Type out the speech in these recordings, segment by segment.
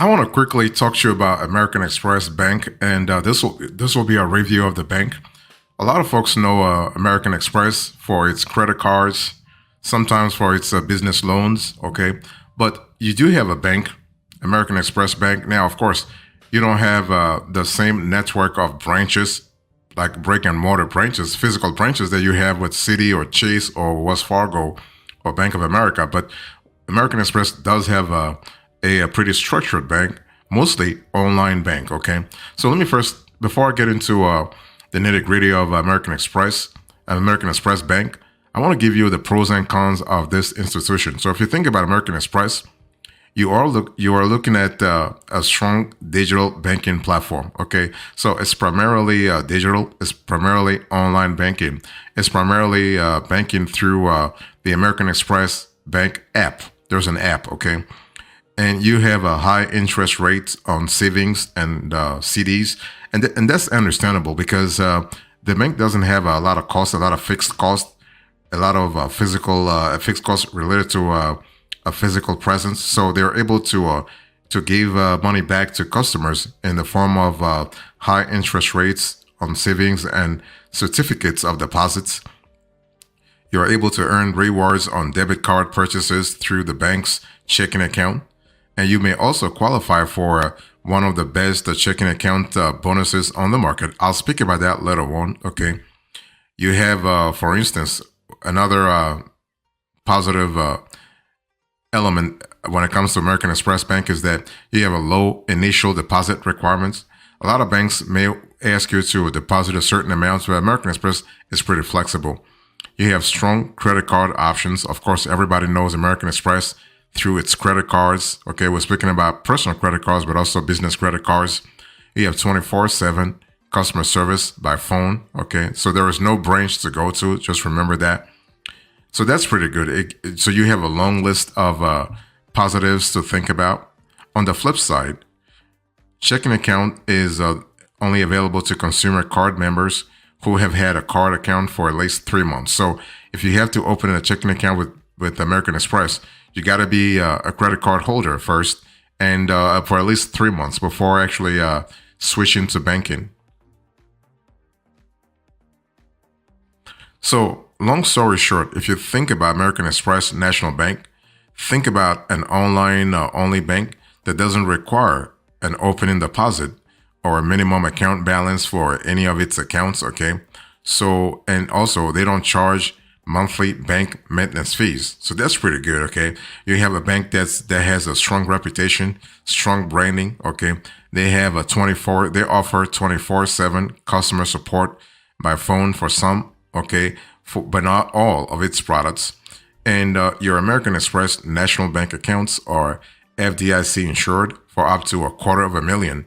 I want to quickly talk to you about American Express Bank, and this will be a review of the bank. A lot of folks know American Express for its credit cards, sometimes for its business loans. Okay, but you do have a bank, American Express Bank. Now, of course, you don't have the same network of branches, like brick and mortar branches, physical branches that you have with Citi or Chase or Wells Fargo or Bank of America. But American Express does have a pretty structured bank, mostly online bank. Okay, so let me first, before I get into the nitty gritty of American Express Bank, I want to give you the pros and cons of this institution. So if you think about American Express, you are looking at a strong digital banking platform. Okay, so it's primarily digital. It's primarily online banking. It's primarily banking through the American Express Bank app. There's an app. Okay, and you have a high interest rate on savings and CDs, and that's understandable because the bank doesn't have a lot of costs, a lot of fixed costs, a lot of fixed costs related to a physical presence. So they're able to give money back to customers in the form of high interest rates on savings and certificates of deposits. You're able to earn rewards on debit card purchases through the bank's checking account. And you may also qualify for one of the best checking account bonuses on the market. I'll speak about that later on. Okay. You have, for instance, another positive element when it comes to American Express Bank is that you have a low initial deposit requirements. A lot of banks may ask you to deposit a certain amount, but American Express is pretty flexible. You have strong credit card options. Of course, everybody knows American Express through its credit cards. Okay, we're speaking about personal credit cards, but also business credit cards. You have 24/7 customer service by phone. Okay, so there is no branch to go to. Just remember that. So that's pretty good. So you have a long list of positives to think about. On the flip side, checking account is only available to consumer card members who have had a card account for at least 3 months. So if you have to open a checking account with American Express, you got to be a credit card holder first and for at least 3 months before actually switching to banking. So long story short, if you think about American Express National Bank, think about an online only bank that doesn't require an opening deposit or a minimum account balance for any of its accounts. Okay. So, and also they don't charge monthly bank maintenance fees. So that's pretty good. Okay. You have a bank that has a strong reputation, strong branding. Okay. They have they offer 24/7 customer support by phone for some. Okay. But not all of its products. And your American Express National Bank accounts are FDIC insured for up to $250,000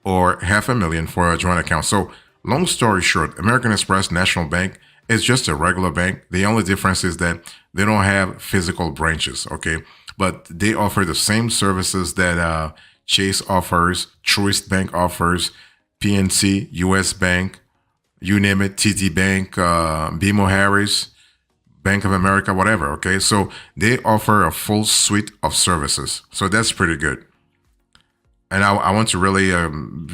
or $500,000 for a joint account. So long story short, American Express National Bank is just a regular bank. The only difference is that they don't have physical branches. Okay. But they offer the same services that Chase offers, Truist Bank offers, PNC, US Bank, you name it, TD Bank, BMO Harris, Bank of America, whatever. Okay. So they offer a full suite of services. So that's pretty good. And I want to really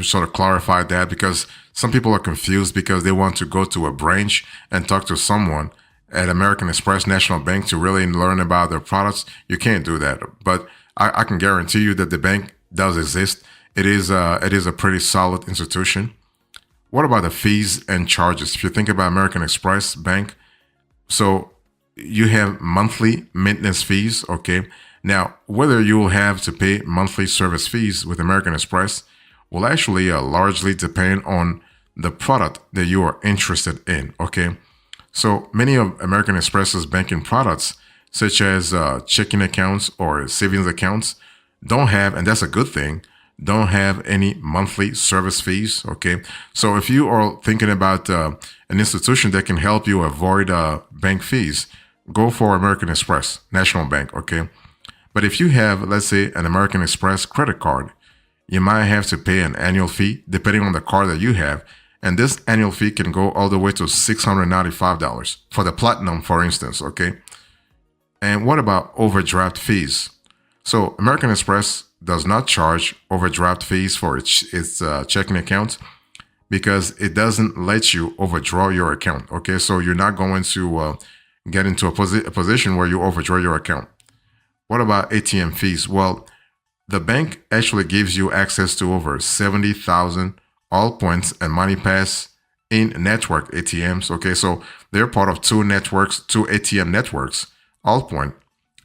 sort of clarify that because some people are confused because they want to go to a branch and talk to someone at American Express National Bank to really learn about their products. You can't do that. But I can guarantee you that the bank does exist. It is a pretty solid institution. What about the fees and charges? If you think about American Express Bank, so you have monthly maintenance fees. Okay. Now, whether you will have to pay monthly service fees with American Express will actually largely depend on the product that you are interested in. Okay. So many of American Express's banking products, such as checking accounts or savings accounts, don't have, and that's a good thing, don't have any monthly service fees. Okay. So if you are thinking about an institution that can help you avoid bank fees, go for American Express National Bank. Okay. But if you have, let's say, an American Express credit card, you might have to pay an annual fee depending on the card that you have. And this annual fee can go all the way to $695 for the platinum, for instance. Okay. And what about overdraft fees? So American Express does not charge overdraft fees for its checking account because it doesn't let you overdraw your account. Okay, so you're not going to get into a position where you overdraw your account. What about ATM fees? Well, the bank actually gives you access to over 70,000 all points and money pass in network ATMs. Okay, so they're part of two ATM networks, all point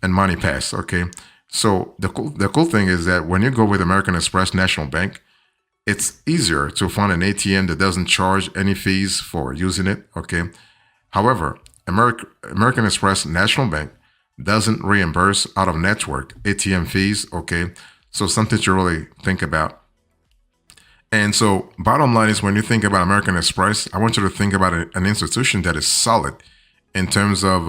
and money pass. Okay, so the cool thing is that when you go with American Express National Bank, it's easier to find an ATM that doesn't charge any fees for using it. Okay, however, American Express National Bank doesn't reimburse out of network ATM fees. Okay, so something to really think about. And so, bottom line is when you think about American Express, I want you to think about an institution that is solid in terms of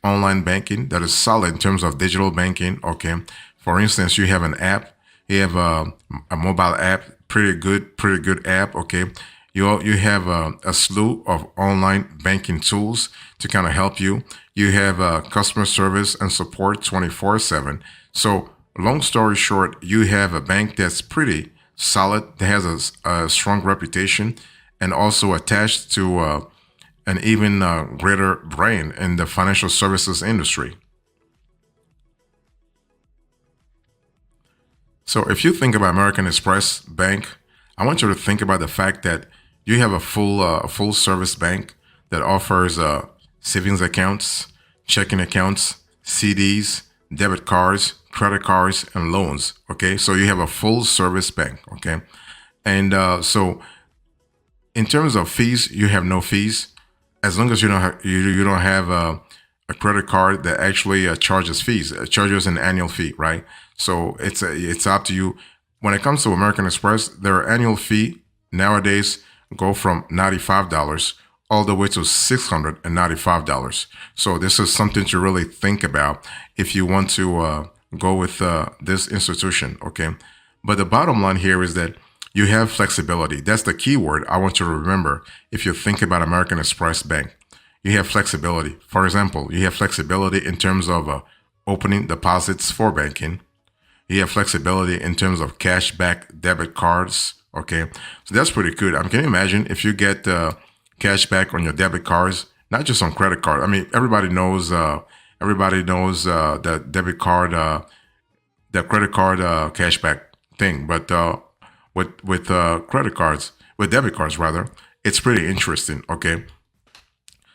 online banking, that is solid in terms of digital banking. Okay. For instance, you have an app, you have a mobile app, pretty good app. Okay. You have a slew of online banking tools to kind of help you. You have customer service and support 24/7. So, long story short, you have a bank that's pretty solid, that has a strong reputation, and also attached to an even greater brain in the financial services industry. So, if you think about American Express Bank, I want you to think about the fact that you have a full service bank that offers savings accounts, checking accounts, CDs, debit cards, credit cards, and loans. Okay, so you have a full service bank. Okay, and so in terms of fees, you have no fees as long as you don't have a credit card that actually charges fees, charges an annual fee, right? So it's up to you. When it comes to American Express, their annual fee nowadays go from $95 all the way to $695. So this is something to really think about if you want to go with this institution. Okay, but the bottom line here is that you have flexibility. That's the key word I want you to remember if you think about American Express Bank. You have flexibility. For example, you have flexibility in terms of opening deposits for banking. You have flexibility in terms of cashback debit cards. Okay, so that's pretty good. Can you imagine if you get cashback on your debit cards, not just on credit card? I mean, everybody knows the debit card, the credit card cashback thing, but with credit cards, with debit cards rather, it's pretty interesting. Okay,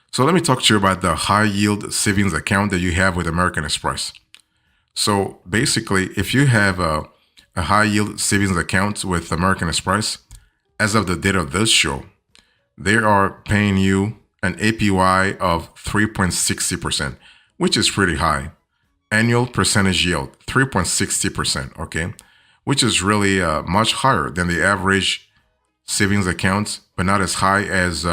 so let me talk to you about the high yield savings account that you have with American Express. So basically, if you have a high yield savings account with American Express, as of the date of this show, they are paying you an APY of 3.60%, which is pretty high. Annual percentage yield, 3.60%, okay, which is really much higher than the average savings accounts, but not as high as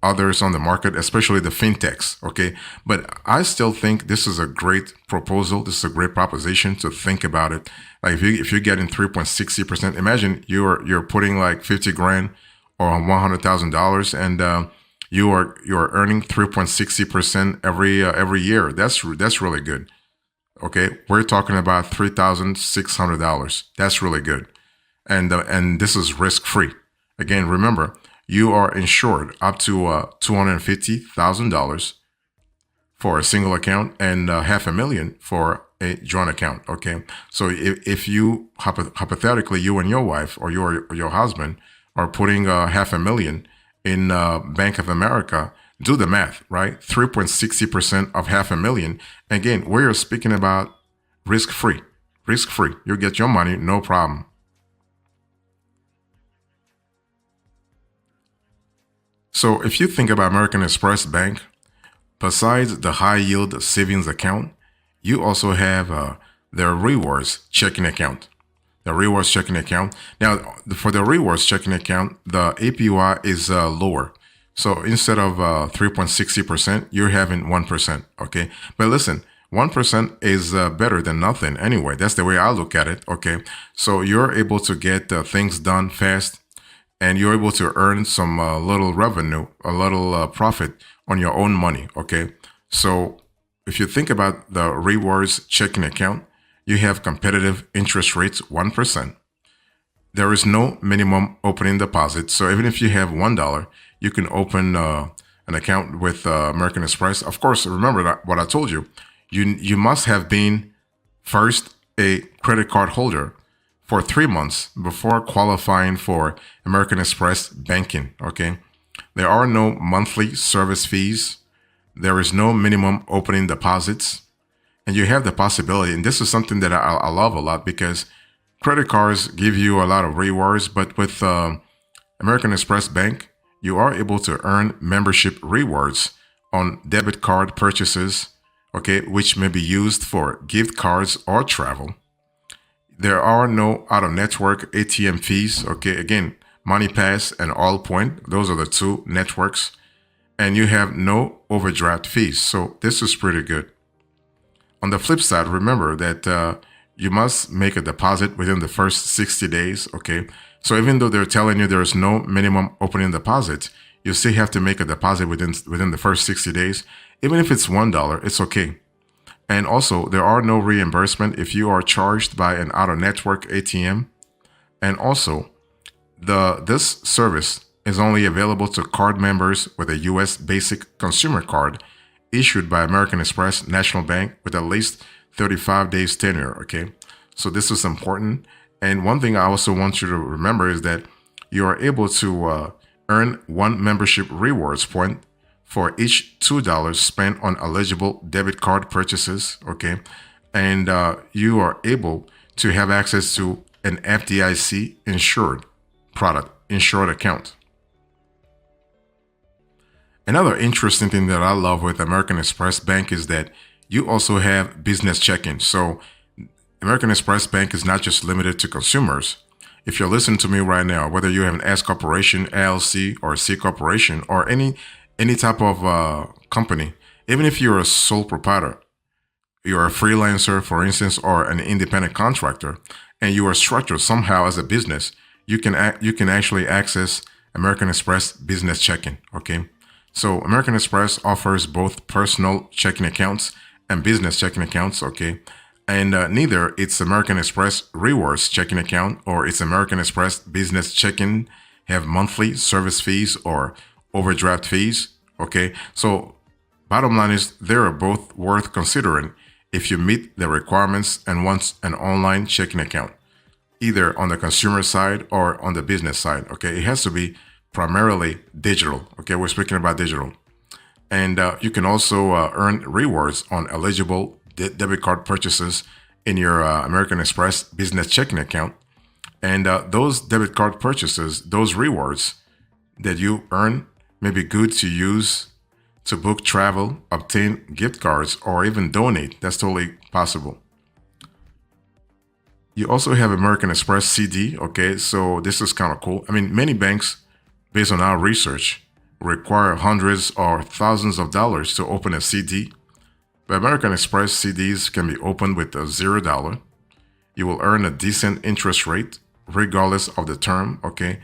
others on the market, especially the fintechs. Okay, but I still think this is a great proposal. This is a great proposition to think about it. Like if you're getting 3.60%, imagine you're putting like 50 grand or $100,000, and you're earning 3.60% every year. That's really good. Okay, we're talking about $3,600. That's really good, and this is risk free. Again, remember, you are insured up to $250,000 for a single account and half a million for a joint account. Okay, so if you hypothetically you and your wife or your husband are putting half a million in Bank of America, do the math, right? 3.60% of half a million. Again, we're speaking about risk free. Risk free. You get your money, no problem. So if you think about American Express Bank, besides the high yield savings account, you also have their rewards checking account. The rewards checking account. Now, for the rewards checking account, the APY is lower. So instead of 3.60%, you're having 1%. Okay. But listen, 1% is better than nothing anyway. That's the way I look at it. Okay. So you're able to get things done fast, and you're able to earn some little revenue, a little profit on your own money. Okay. So if you think about the rewards checking account, You have competitive interest rates, 1%. There is no minimum opening deposit. So even if you have $1, you can open an account with American Express. Of course, remember that what I told you. You must have been first a credit card holder for 3 months before qualifying for American Express banking. Okay. There are no monthly service fees. There is no minimum opening deposits. And you have the possibility, and this is something that I love a lot because credit cards give you a lot of rewards, but with American Express Bank, you are able to earn membership rewards on debit card purchases, okay, which may be used for gift cards or travel. There are no out-of-network ATM fees, okay, again, MoneyPass and AllPoint, those are the two networks, and you have no overdraft fees, so this is pretty good. On the flip side, remember that you must make a deposit within the first 60 days, okay? So even though they're telling you there's no minimum opening deposit, you still have to make a deposit within the first 60 days. Even if it's $1, it's okay. And also, there are no reimbursement if you are charged by an out-of-network ATM. And also, this service is only available to card members with a U.S. basic consumer card issued by American Express National Bank with at least 35 days tenure, okay? So this is important. And one thing I also want you to remember is that you are able to earn one membership rewards point for each $2 spent on eligible debit card purchases, okay? And you are able to have access to an FDIC insured account. Another interesting thing that I love with American Express Bank is that you also have business checking. So American Express Bank is not just limited to consumers. If you're listening to me right now, whether you have an S corporation, LLC, or C corporation, or any type of company, even if you're a sole proprietor, you're a freelancer, for instance, or an independent contractor, and you are structured somehow as a business, you can actually access American Express business checking. Okay. So American Express offers both personal checking accounts and business checking accounts, okay? And neither its American Express Rewards checking account or its American Express business checking have monthly service fees or overdraft fees, okay? So bottom line is they are both worth considering if you meet the requirements and want an online checking account, either on the consumer side or on the business side, okay? It has to be primarily digital. Okay, we're speaking about digital. And you can also earn rewards on eligible debit card purchases in your American Express business checking account. And those debit card purchases, those rewards that you earn may be good to use to book travel, obtain gift cards, or even donate. That's totally possible. You also have American Express CD. Okay, so this is kind of cool. I mean, many banks, based on our research, require hundreds or thousands of dollars to open a CD. But American Express CDs can be opened with $0. You will earn a decent interest rate regardless of the term, okay?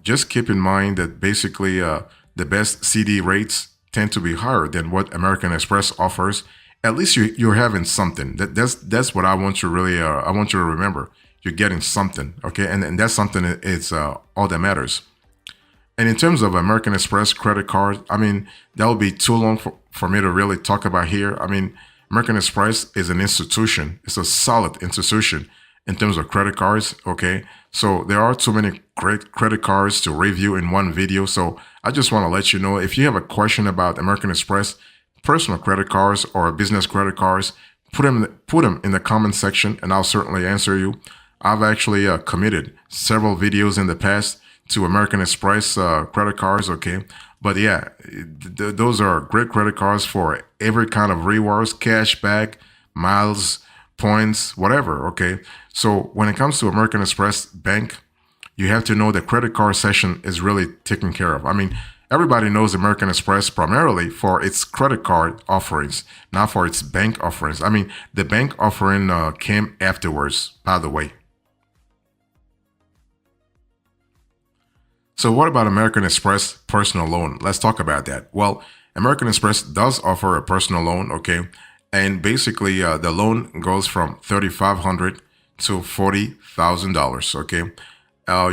Just keep in mind that basically the best CD rates tend to be higher than what American Express offers. At least you're having something. That's what I want you really I want you to remember. You're getting something, okay? And that's something. It's all that matters. And in terms of American Express credit card, I mean, that would be too long for me to really talk about here. I mean, American Express is an institution. It's a solid institution in terms of credit cards, okay? So there are too many great credit cards to review in one video. So I just want to let you know, if you have a question about American Express personal credit cards or business credit cards, put them in the comment section and I'll certainly answer you. I've actually committed several videos in the past to American Express credit cards, okay? But yeah, those are great credit cards for every kind of rewards, cash back, miles, points, whatever, okay? So when it comes to American Express Bank, you have to know the credit card session is really taken care of. I mean, everybody knows American Express primarily for its credit card offerings, not for its bank offerings. I mean, the bank offering came afterwards, by the way. So what about American Express personal loan? Let's talk about that. Well, American Express does offer a personal loan, okay? And basically, the loan goes from 3,500 to $40,000. Okay,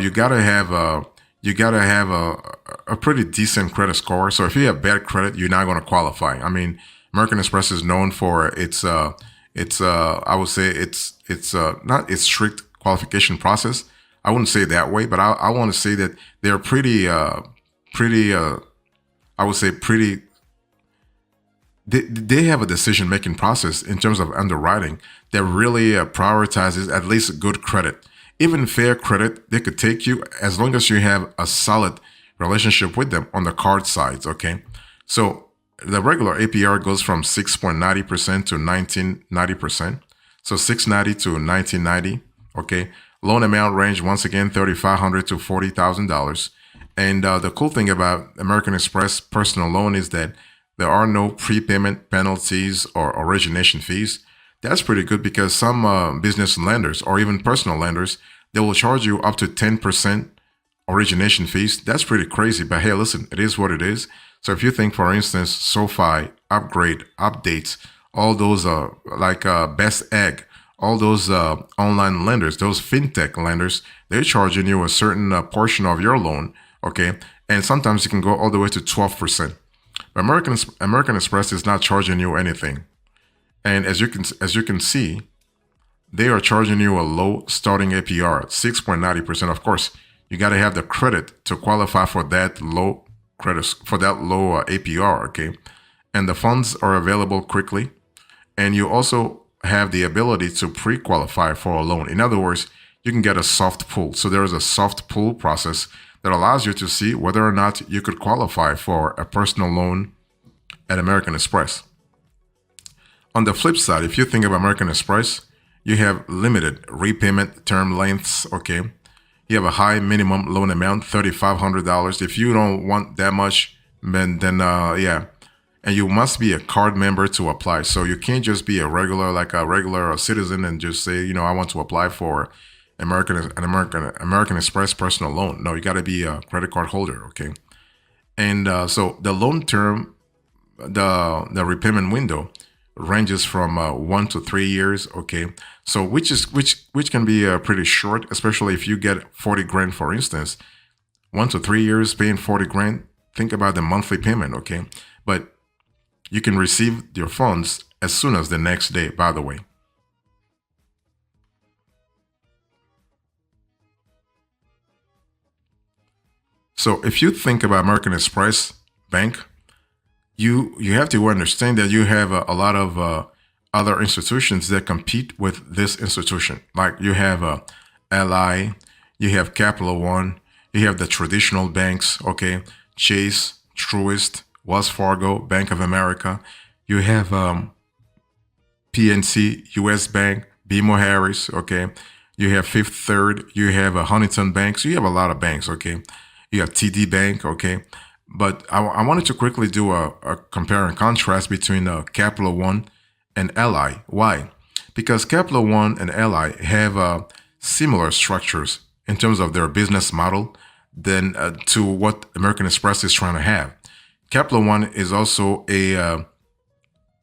you gotta have a pretty decent credit score. So if you have bad credit, you're not going to qualify. I mean, American Express is known for its I would say it's not its strict qualification process. I wouldn't say it that way, but I want to say that they're pretty I would say pretty they have a decision making process in terms of underwriting that really prioritizes at least good credit. Even fair credit, they could take you as long as you have a solid relationship with them on the card sides. Okay. So the regular APR goes from 6.90% to 19.90%. So 690 to 1990. Okay. Loan amount range, once again, $3,500 to $40,000. And the cool thing about American Express personal loan is that there are no prepayment penalties or origination fees. That's pretty good because some business lenders or even personal lenders, they will charge you up to 10% origination fees. That's pretty crazy. But hey, listen, it is what it is. So if you think, for instance, SoFi, Upgrade, Updates, all those Best Egg, all those online lenders, those fintech lenders, they're charging you a certain portion of your loan, okay? And sometimes you can go all the way to 12%. But American Express is not charging you anything. And as you can see, they are charging you a low starting APR, 6.90%. Of course, you got to have the credit to qualify for that low APR, okay? And the funds are available quickly. And you also have the ability to pre-qualify for a loan. In other words, you can get a soft pull. So there is a soft pull process that allows you to see whether or not you could qualify for a personal loan at American Express. On the flip side, if you think of American Express, you have limited repayment term lengths, okay? You have a high minimum loan amount, $3,500. If you don't want that much, then yeah. And you must be a card member to apply. So you can't just be a regular citizen and just say, I want to apply for American Express personal loan. No, you got to be a credit card holder, okay? And so the loan term, the repayment window ranges from 1 to 3 years, okay? So which can be pretty short, especially if you get 40 grand, for instance. 1 to 3 years paying 40 grand. Think about the monthly payment, okay? But you can receive your funds as soon as the next day, by the way. So if you think about American Express Bank, you have to understand that you have a lot of other institutions that compete with this institution. Like you have Ally, you have Capital One, you have the traditional banks, okay? Chase, Truist, Wells Fargo, Bank of America. You have PNC, US Bank, BMO Harris, okay? You have Fifth Third, you have Huntington Bank. So you have a lot of banks, okay? You have TD Bank, okay? But I wanted to quickly do a compare and contrast between Capital One and Ally. Why? Because Capital One and Ally have similar structures in terms of their business model than to what American Express is trying to have. Capital One is also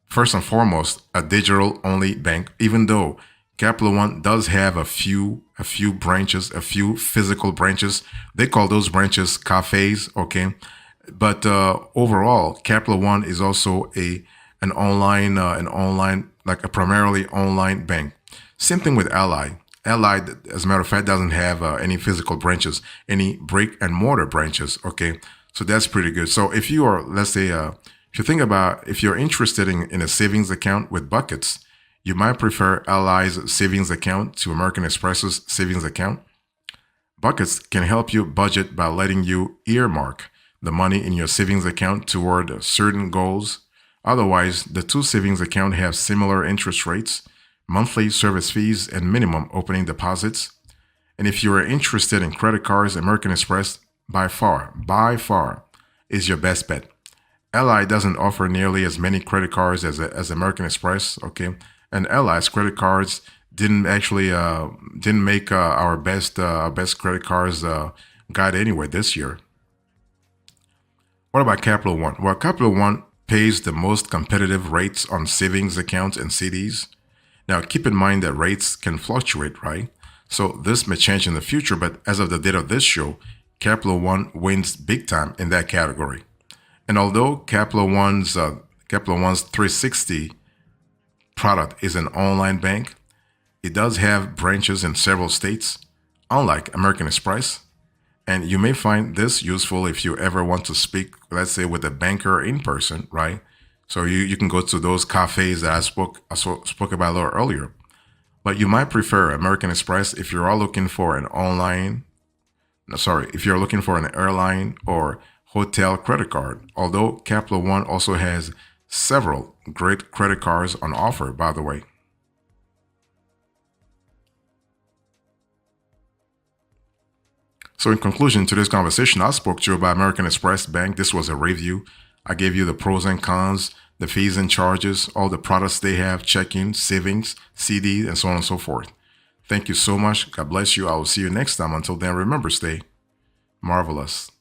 first and foremost, a digital-only bank, even though Capital One does have a few branches, a few physical branches. They call those branches cafes, okay? But overall, Capital One is also an online, like a primarily online bank. Same thing with Ally. Ally, as a matter of fact, doesn't have any physical branches, any brick and mortar branches, okay? So that's pretty good. So if you are, let's say, if you think about, if you're interested in a savings account with buckets, you might prefer Ally's savings account to American Express's savings account. Buckets can help you budget by letting you earmark the money in your savings account toward certain goals. Otherwise, the two savings accounts have similar interest rates, monthly service fees, and minimum opening deposits. And if you are interested in credit cards, American Express by far, is your best bet. Ally doesn't offer nearly as many credit cards as American Express, okay? And Ally's credit cards didn't make our best credit cards guide anyway this year. What about Capital One? Well, Capital One pays the most competitive rates on savings accounts and CDs. Now, keep in mind that rates can fluctuate, right? So this may change in the future, but as of the date of this show, Capital One wins big time in that category. And although Capital One's 360 product is an online bank, it does have branches in several states, unlike American Express. And you may find this useful if you ever want to speak, let's say, with a banker in person, right? So you can go to those cafes that I spoke about a little earlier. But you might prefer American Express if you are looking for an online, no, sorry, if you're looking for an airline or hotel credit card. Although Capital One also has several great credit cards on offer, by the way. So, in conclusion to this conversation, I spoke to you about American Express Bank. This was a review. I gave you the pros and cons, the fees and charges, all the products they have, checking, savings, CD, and so on and so forth. Thank you so much. God bless you. I will see you next time. Until then, remember, stay marvelous.